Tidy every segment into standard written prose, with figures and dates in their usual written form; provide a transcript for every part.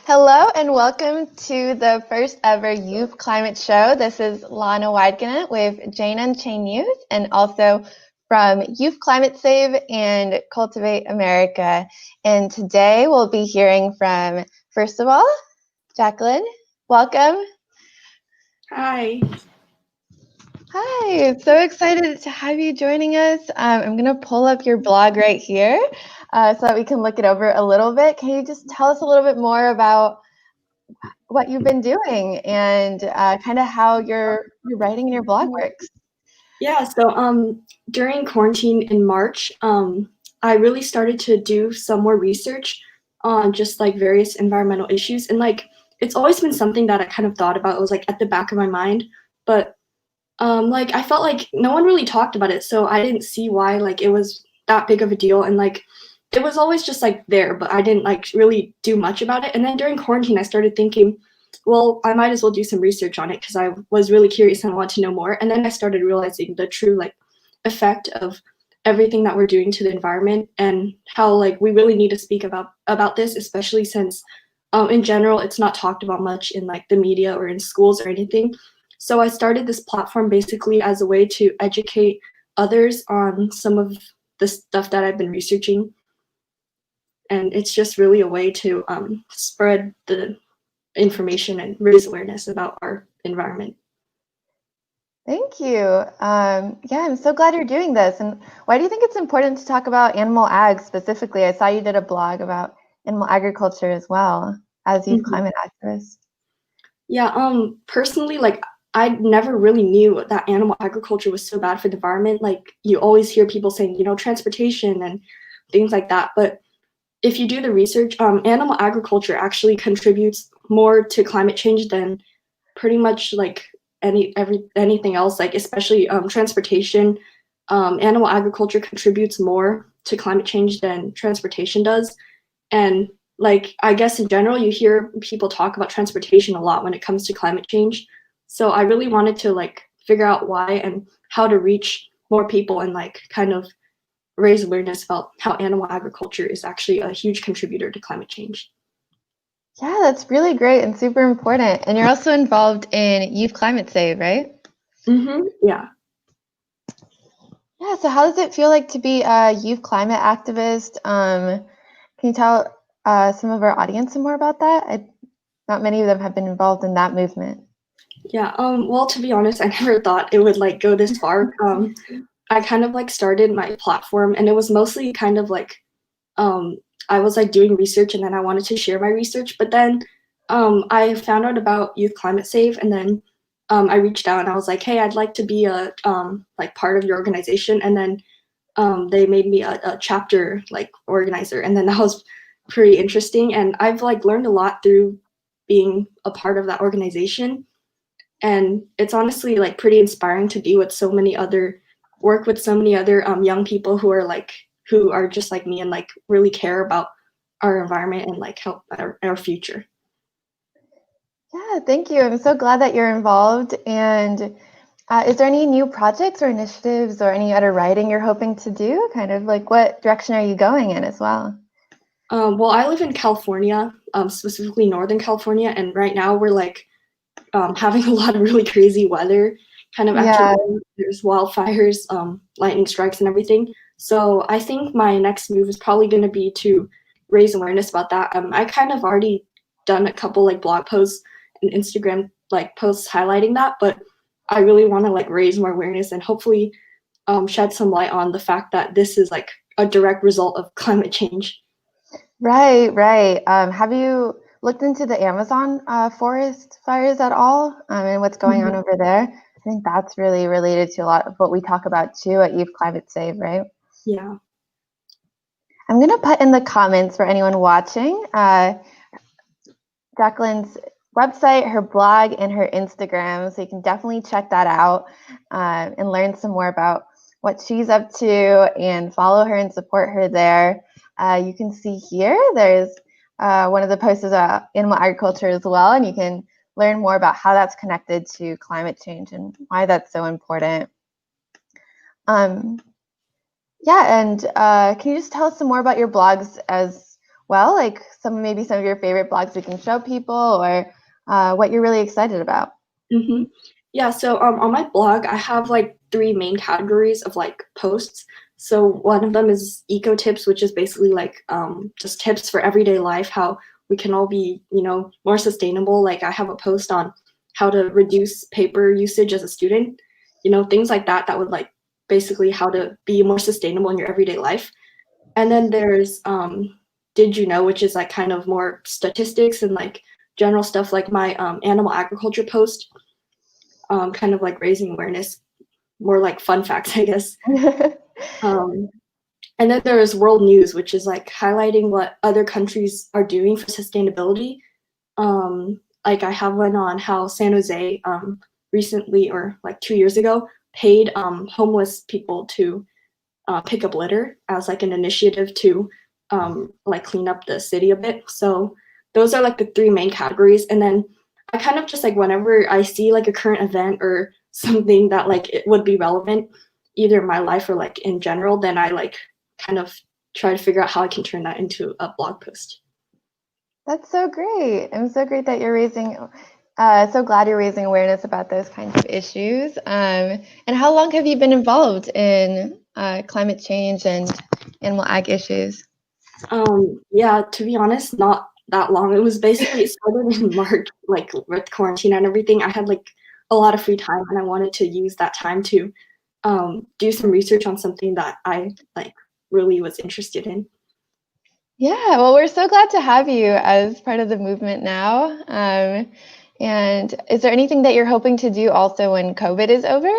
Hello and welcome to the first ever Youth Climate Show. This is Lana Weidgenant with Jane Unchained Youth and also from Youth Climate Save and Cultivate America. And today we'll be hearing from, first of all, Jacqueline. Welcome. Hi. Hi, so excited to have you joining us. I'm going to pull up your blog right here so that we can look it over a little bit. Can you just tell us a little bit more about what you've been doing and kind of how your writing and your blog works? Yeah, so during quarantine in March, I really started to do some more research on just like various environmental issues. And like it's always been something that I kind of thought about. It was like at the back of my mind, but like I felt like no one really talked about it, so I didn't see why like it was that big of a deal. And like it was always just like there, but I didn't like really do much about it. And then during quarantine, I started thinking, well, I might as well do some research on it because I was really curious and want to know more. And then I started realizing the true like effect of everything that we're doing to the environment and how like we really need to speak about this, especially since in general it's not talked about much in like the media or in schools or anything. So I started this platform basically as a way to educate others on some of the stuff that I've been researching. And it's just really a way to spread the information and raise awareness about our environment. Thank you. Yeah, I'm so glad you're doing this. And why do you think it's important to talk about animal ag specifically? I saw you did a blog about animal agriculture as well as youth climate activists. Yeah, personally, like I never really knew that animal agriculture was so bad for the environment. Like you always hear people saying, transportation and things like that. But if you do the research, animal agriculture actually contributes more to climate change than pretty much like anything else. Like especially transportation. Animal agriculture contributes more to climate change than transportation does. And like I guess in general, you hear people talk about transportation a lot when it comes to climate change. So I really wanted to like figure out why and how to reach more people and like kind of raise awareness about how animal agriculture is actually a huge contributor to climate change. Yeah, that's really great and super important. And you're also involved in Youth Climate Save, right? Yeah. Yeah, so how does it feel like to be a youth climate activist? Can you tell some of our audience some more about that? Not many of them have been involved in that movement. Yeah. Well, to be honest, I never thought it would like go this far. I kind of like started my platform and it was mostly kind of like I was like doing research and then I wanted to share my research, but then I found out about Youth Climate Save and then I reached out and I was like, hey, I'd like to be a like part of your organization. And then they made me a chapter like organizer, and then that was pretty interesting. And I've like learned a lot through being a part of that organization. And it's honestly like pretty inspiring to be with so many other work with so many other young people who are just like me and like really care about our environment and like help our future. Yeah, thank you. I'm so glad that you're involved. And is there any new projects or initiatives or any other writing you're hoping to do? Kind of like what direction are you going in as well? Well, I live in California, specifically Northern California, and right now we're like having a lot of really crazy weather, kind of after Yeah, there's wildfires, lightning strikes, and everything. So I think my next move is probably going to be to raise awareness about that. I kind of already done a couple like blog posts and Instagram like posts highlighting that, but I really want to like raise more awareness and hopefully shed some light on the fact that this is like a direct result of climate change. right, right. Have you looked into the Amazon forest fires at all and what's going on over there? I think that's really related to a lot of what we talk about too at Youth Climate Save, right? Yeah. I'm going to put in the comments for anyone watching Jacqueline's website, her blog, and her Instagram. So you can definitely check that out and learn some more about what she's up to and follow her and support her there. You can see here, there's one of the posts about animal agriculture as well, and you can learn more about how that's connected to climate change and why that's so important. Yeah, and can you just tell us some more about your blogs as well, like maybe some of your favorite blogs we can show people, or what you're really excited about. Mm-hmm. Yeah, so on my blog, I have like 3 main categories of like posts. So one of them is eco tips, which is basically like just tips for everyday life, how we can all be, more sustainable. Like I have a post on how to reduce paper usage as a student, things like that, that would like basically how to be more sustainable in your everyday life. And then there's Did You Know, which is like kind of more statistics and like general stuff, like my animal agriculture post, kind of like raising awareness, more like fun facts, I guess. And then there is world news, which is like highlighting what other countries are doing for sustainability. Like I have one on how San Jose recently, or like 2 years ago, paid homeless people to pick up litter as like an initiative to like clean up the city a bit. So those are like the 3 main categories. And then I kind of just like whenever I see like a current event or something that like it would be relevant either in my life or like in general, then I like kind of try to figure out how I can turn that into a blog post. That's so great. I'm so great that you're so glad you're raising awareness about those kinds of issues. And how long have you been involved in climate change and animal ag issues? Yeah, to be honest, not that long. It was basically, it started in March, like with quarantine and everything. I had like a lot of free time and I wanted to use that time to do some research on something that I like really was interested in. Yeah, well, we're so glad to have you as part of the movement now. And is there anything that you're hoping to do also when COVID is over?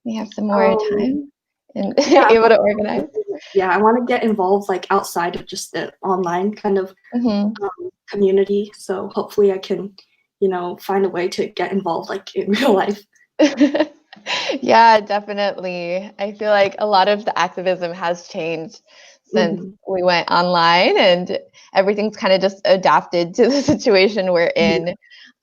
We have some more time and Yeah, able to organize. Yeah, I want to get involved like outside of just the online kind of community. So hopefully I can, find a way to get involved like in real life. Yeah, definitely. I feel like a lot of the activism has changed since we went online, and everything's kind of just adapted to the situation we're in.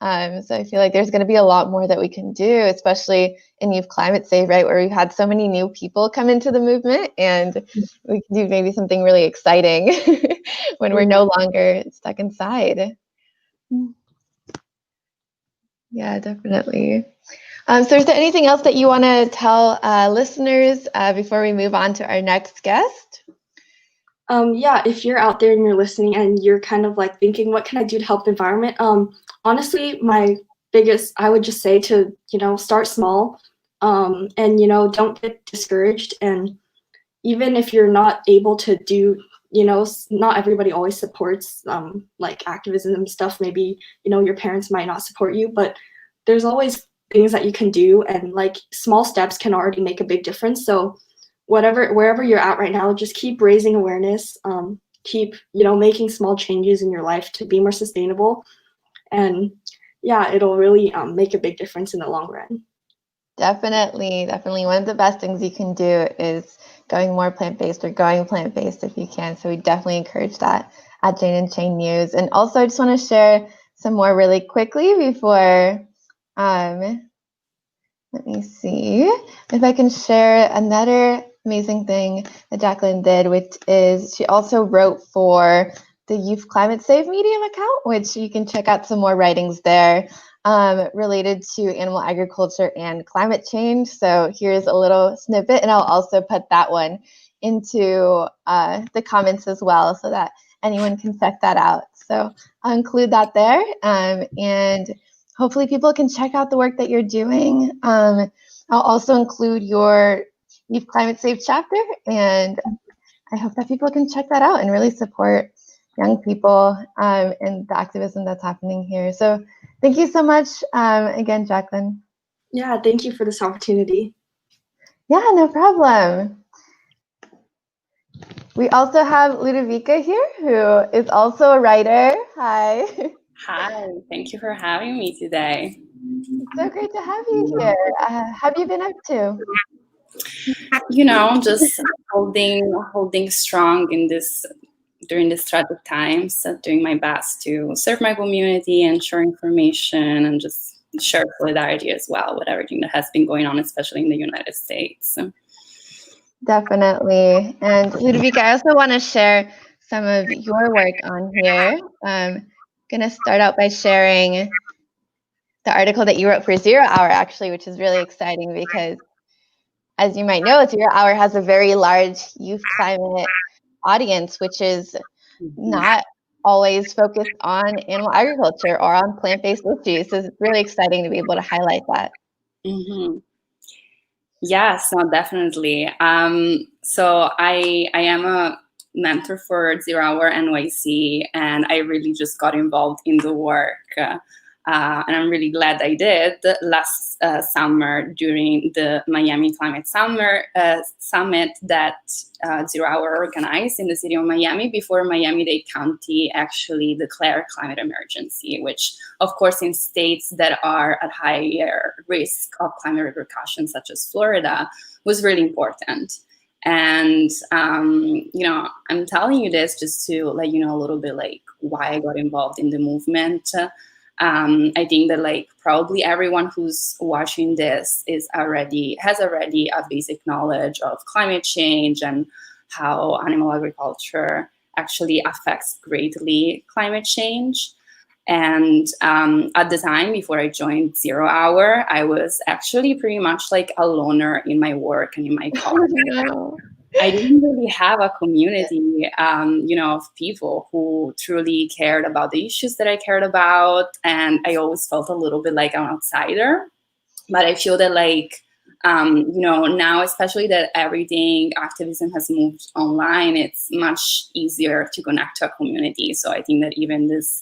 So I feel like there's going to be a lot more that we can do, especially in Youth Climate Save, right, where we've had so many new people come into the movement, and we can do maybe something really exciting when we're no longer stuck inside. Yeah, definitely. So is there anything else that you want to tell listeners before we move on to our next guest? Yeah, if you're out there and you're listening and you're kind of like thinking, what can I do to help the environment? Honestly, I would just say to, start small, and, don't get discouraged. And even if you're not able to do, not everybody always supports like activism and stuff. Maybe, your parents might not support you, but there's always things that you can do, and like small steps can already make a big difference. So wherever you're at right now, just keep raising awareness, keep, making small changes in your life to be more sustainable. And yeah, it'll really make a big difference in the long run. Definitely. One of the best things you can do is going more plant-based, or going plant-based if you can. So we definitely encourage that at Jane and Chain News. And also I just want to share some more really quickly before, let me see if I can share another amazing thing that Jacqueline did, which is she also wrote for the Youth Climate Save Medium account, which you can check out some more writings there related to animal agriculture and climate change. So here's a little snippet, and I'll also put that one into the comments as well, so that anyone can check that out. So I'll include that there, and hopefully people can check out the work that you're doing. I'll also include your Youth Climate Save chapter, and I hope that people can check that out and really support young people and the activism that's happening here. So thank you so much again, Jacqueline. Yeah, thank you for this opportunity. Yeah, no problem. We also have Ludovica here, who is also a writer. Hi. Hi, thank you for having me today. It's so great to have you here. Have you been up to? Just holding strong during these tragic times, doing my best to serve my community and share information and just share solidarity as well with everything that has been going on, especially in the United States. Definitely. And Ludovica, I also want to share some of your work on here. I'm going to start out by sharing the article that you wrote for Zero Hour, actually, which is really exciting because, as you might know, Zero Hour has a very large youth climate audience, which is not always focused on animal agriculture or on plant-based issues. So it's really exciting to be able to highlight that. Mm-hmm. Yes, no, definitely. So I am a mentor for Zero Hour NYC, and I really just got involved in the work. And I'm really glad I did last summer during the Miami Climate Summit that Zero Hour organized in the city of Miami before Miami-Dade County actually declared climate emergency, which of course in states that are at higher risk of climate repercussions, such as Florida, was really important. And, I'm telling you this just to let you know a little bit like why I got involved in the movement. I think that probably everyone who's watching this has already a basic knowledge of climate change and how animal agriculture actually affects greatly climate change. And at the time, before I joined Zero Hour, I was actually pretty much like a loner in my work and in my cause. No. I didn't really have a community, of people who truly cared about the issues that I cared about. And I always felt a little bit like an outsider. But I feel that now, especially that everything activism has moved online, it's much easier to connect to a community. So I think that even this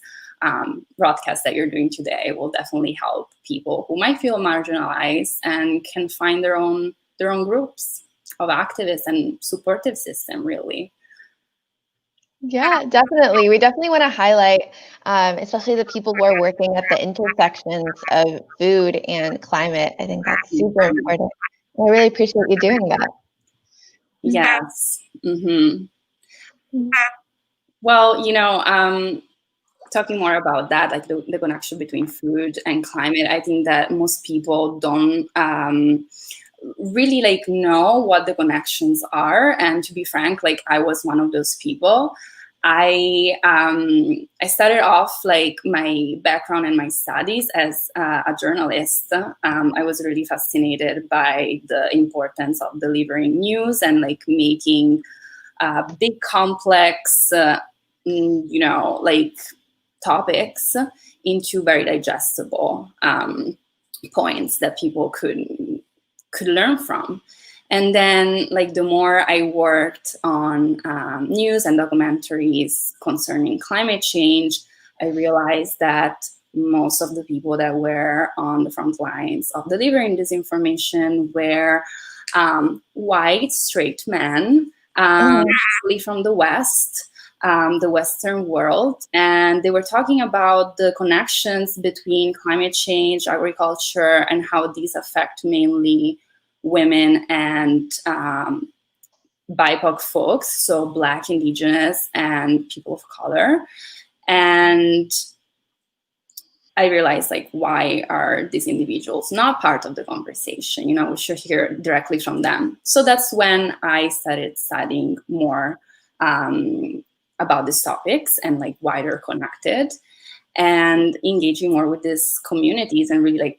broadcast that you're doing today will definitely help people who might feel marginalized and can find their own groups of activists and supportive system, really. Yeah, definitely. We definitely want to highlight, especially the people who are working at the intersections of food and climate. I think that's super important. I really appreciate you doing that. Yes. Mm-hmm. Well, talking more about that, like the connection between food and climate, I think that most people don't really know what the connections are. And to be frank, I was one of those people. I started off my background and my studies as a journalist. I was really fascinated by the importance of delivering news and making big complex, topics into very digestible points that people could learn from. And then the more I worked on news and documentaries concerning climate change, I realized that most of the people that were on the front lines of delivering this information were white, straight men, usually from the West, the Western world. And they were talking about the connections between climate change, agriculture, and how these affect mainly women and BIPOC folks, so Black, Indigenous, and people of color. And I realized why are these individuals not part of the conversation? We should hear directly from them. So that's when I started studying more about these topics and why they're connected, and engaging more with these communities and really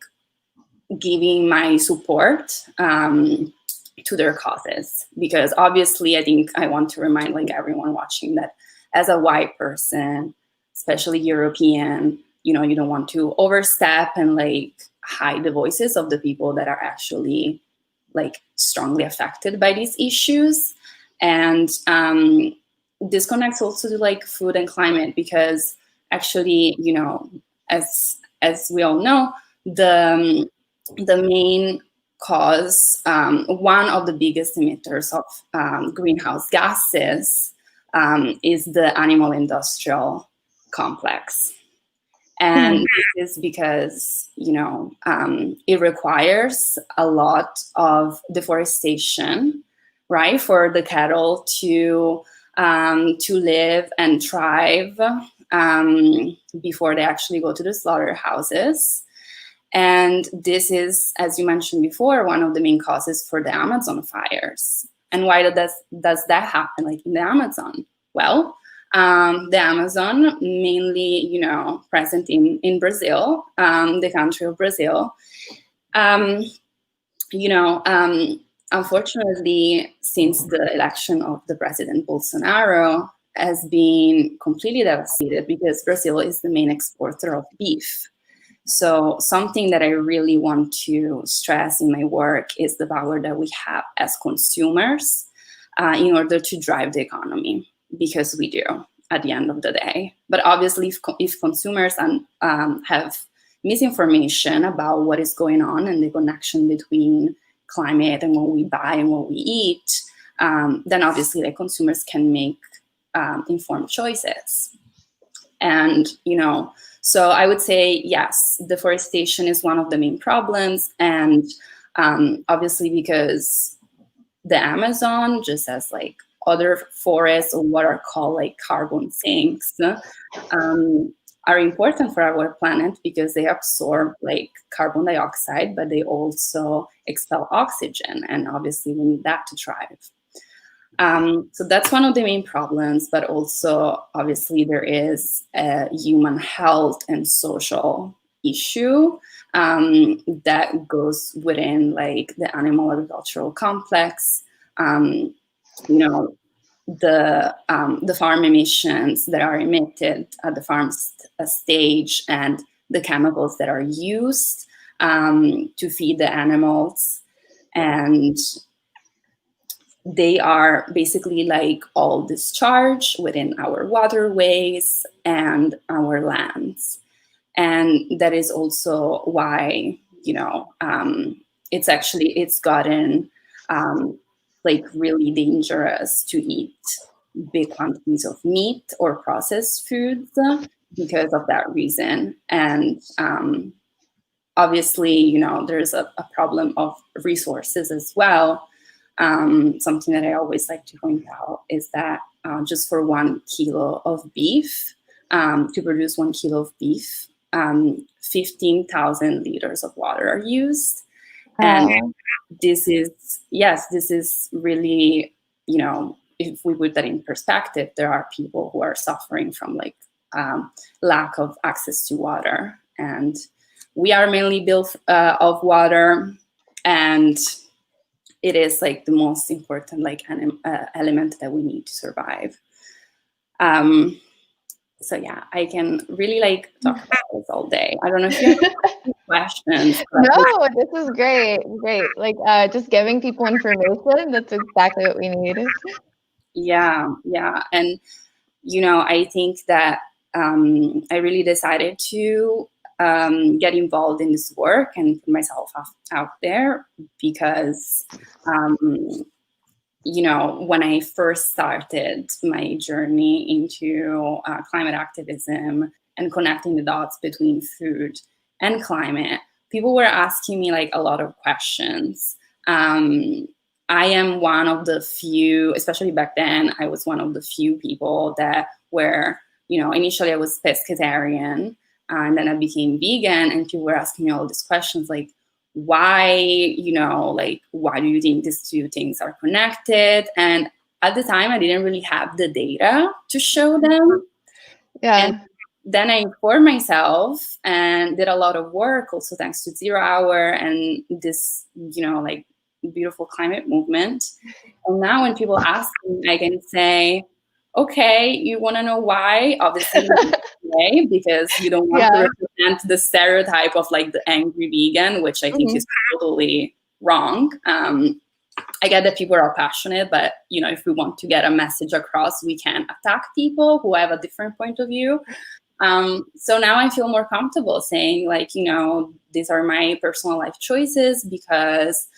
giving my support to their causes. Because obviously I think I want to remind everyone watching that as a white person, especially European, you don't want to overstep and hide the voices of the people that are actually strongly affected by these issues. And this connects also to food and climate, because actually, as we all know, the main cause, one of the biggest emitters of greenhouse gases is the animal industrial complex. And this is because, it requires a lot of deforestation, right, for the cattle to live and thrive before they actually go to the slaughterhouses. And this is, as you mentioned before, one of the main causes for the Amazon fires. And why does that happen in the Amazon? Well, The Amazon, mainly, present in Brazil, the country of Brazil. You know, unfortunately, since the election of the President Bolsonaro, has been completely devastated because Brazil is the main exporter of beef. So something that I really want to stress in my work is the power that we have as consumers in order to drive the economy, because we do at the end of the day. But obviously, if consumers have misinformation about what is going on and the connection between climate and what we buy and what we eat, then obviously the consumers can make informed choices. And, so I would say, yes, deforestation is one of the main problems. And obviously, because the Amazon, just as like other forests or what are called like carbon sinks, are important for our planet because they absorb like carbon dioxide, but they also expel oxygen. And obviously, we need that to thrive. So that's one of the main problems, but also obviously there is a human health and social issue that goes within like the animal agricultural complex. The farm emissions that are emitted at the farm stage and the chemicals that are used to feed the animals, and they are basically like all discharged within our waterways and our lands. And that is also why, it's gotten like really dangerous to eat big quantities of meat or processed foods because of that reason. And obviously, there's a problem of resources as well. Something that I always like to point out is that just for 1 kilo of beef, to produce 1 kilo of beef, 15,000 liters of water are used. And this is really, if we put that in perspective, there are people who are suffering from like lack of access to water. And we are mainly built of water, and it is like the most important like element that we need to survive. So yeah, I can really like talk about this all day. I don't know if you have questions. No, this is great. Like just giving people information, that's exactly what we need. Yeah. And, I think that I really decided to get involved in this work and put myself out there because, when I first started my journey into climate activism and connecting the dots between food and climate, people were asking me like a lot of questions. I am one of the few, especially back then, I was one of the few people that were, initially I was pescatarian, and then I became vegan, and people were asking me all these questions like, why, why do you think these two things are connected? And at the time, I didn't really have the data to show them. Yeah. And then I informed myself and did a lot of work, also thanks to Zero Hour and this, beautiful climate movement. And now when people ask me, I can say, okay, you want to know why? Obviously, because you don't want to represent the stereotype of like the angry vegan, which I think is totally wrong. I get that people are passionate, but if we want to get a message across, we can attack people who have a different point of view. So now I feel more comfortable saying like, these are my personal life choices because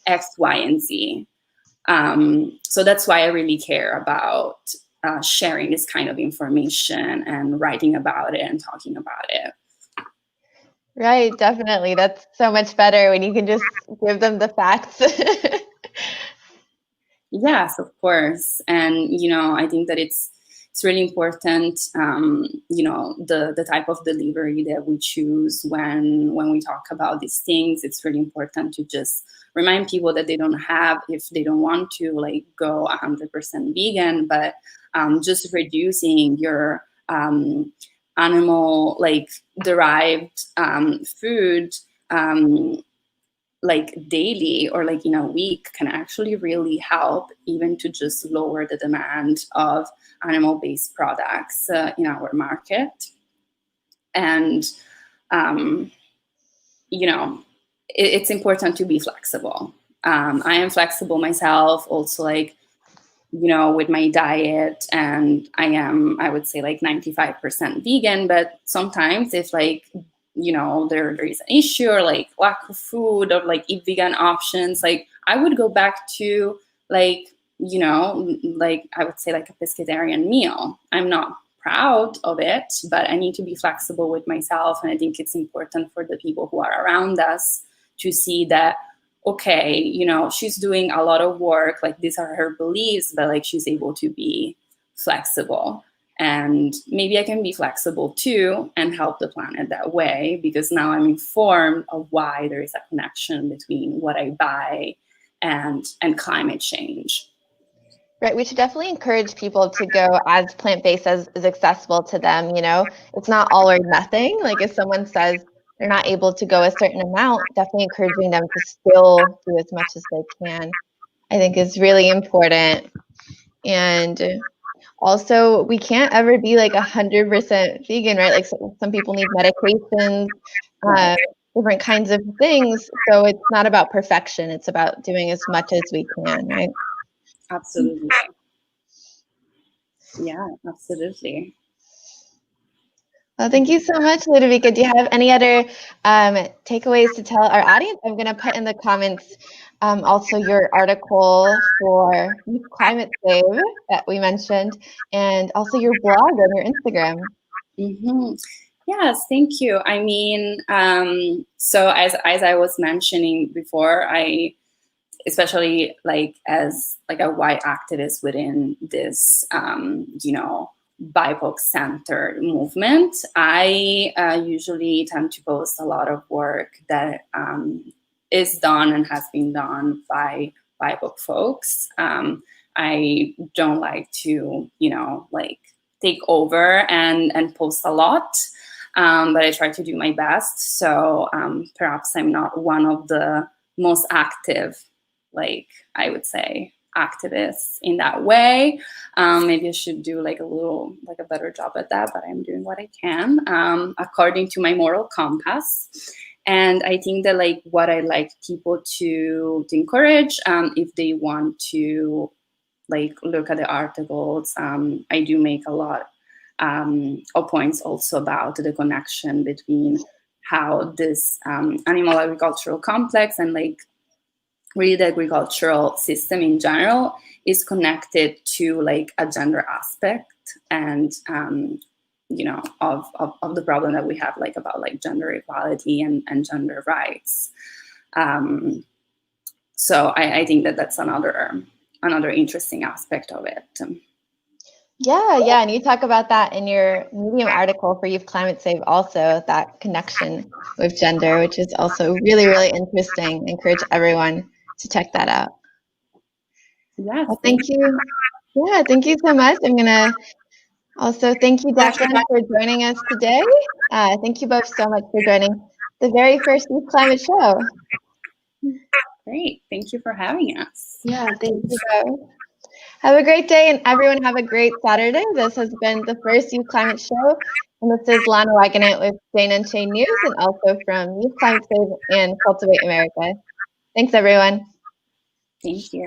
X, Y, and Z. So that's why I really care about sharing this kind of information and writing about it and talking about it. Right, definitely. That's so much better when you can just give them the facts. Yes, of course. And, I think that it's it's really important, the type of delivery that we choose when we talk about these things. It's really important to just remind people that they don't have, if they don't want to like go 100% vegan, but just reducing your animal like derived food like daily or like in a week can actually really help even to just lower the demand of animal-based products in our market. And it's important to be flexible. I am flexible myself also, like, with my diet, and I would say like 95% vegan, but sometimes if like, there is an issue or like lack of food or like eat vegan options, like I would go back to like, like I would say like a pescatarian meal. I'm not proud of it, but I need to be flexible with myself. And I think it's important for the people who are around us to see that, okay, she's doing a lot of work, like these are her beliefs, but like she's able to be flexible. And maybe I can be flexible too and help the planet that way, because now I'm informed of why there is a connection between what I buy and climate change. Right. We should definitely encourage people to go as plant-based as is accessible to them. It's not all or nothing. Like if someone says they're not able to go a certain amount, definitely encouraging them to still do as much as they can, I think is really important. And also, we can't ever be like 100% vegan, right? Like some people need medications, different kinds of things. So it's not about perfection. It's about doing as much as we can, right? Absolutely. Yeah, absolutely. Well, thank you so much, Ludovica. Do you have any other takeaways to tell our audience? I'm going to put in the comments also your article for Climate Save that we mentioned, and also your blog and your Instagram. Mm-hmm. Yes, thank you. I mean, so as I was mentioning before, I, especially like as like a white activist within this, BIPOC-centered movement, I usually tend to post a lot of work that is done and has been done by BIPOC folks. I don't like to, like take over and post a lot, but I try to do my best. So perhaps I'm not one of the most active, like I would say, activists in that way. Maybe I should do like a better job at that, but I'm doing what I can according to my moral compass. And I think that like what I like people to encourage, if they want to like look at the articles, I do make a lot of points also about the connection between how this animal agricultural complex and like really the agricultural system in general is connected to like a gender aspect and of the problem that we have like about like gender equality and gender rights. So I think that that's another interesting aspect of it. Yeah, and you talk about that in your Medium article for Youth Climate Save also, that connection with gender, which is also really, really interesting. I encourage everyone to check that out. Yes. Well, thank you. Yeah, thank you so much. I'm going to also thank you, Jacqueline, for joining us today. Thank you both so much for joining the very first Youth Climate Show. Great. Thank you for having us. Yeah, thank you. Have a great day, and everyone have a great Saturday. This has been the first Youth Climate Show, and this is Lana Weidgenant with Jane and Shane News, and also from Youth Climate Save and Cultivate America. Thanks, everyone. Thank you.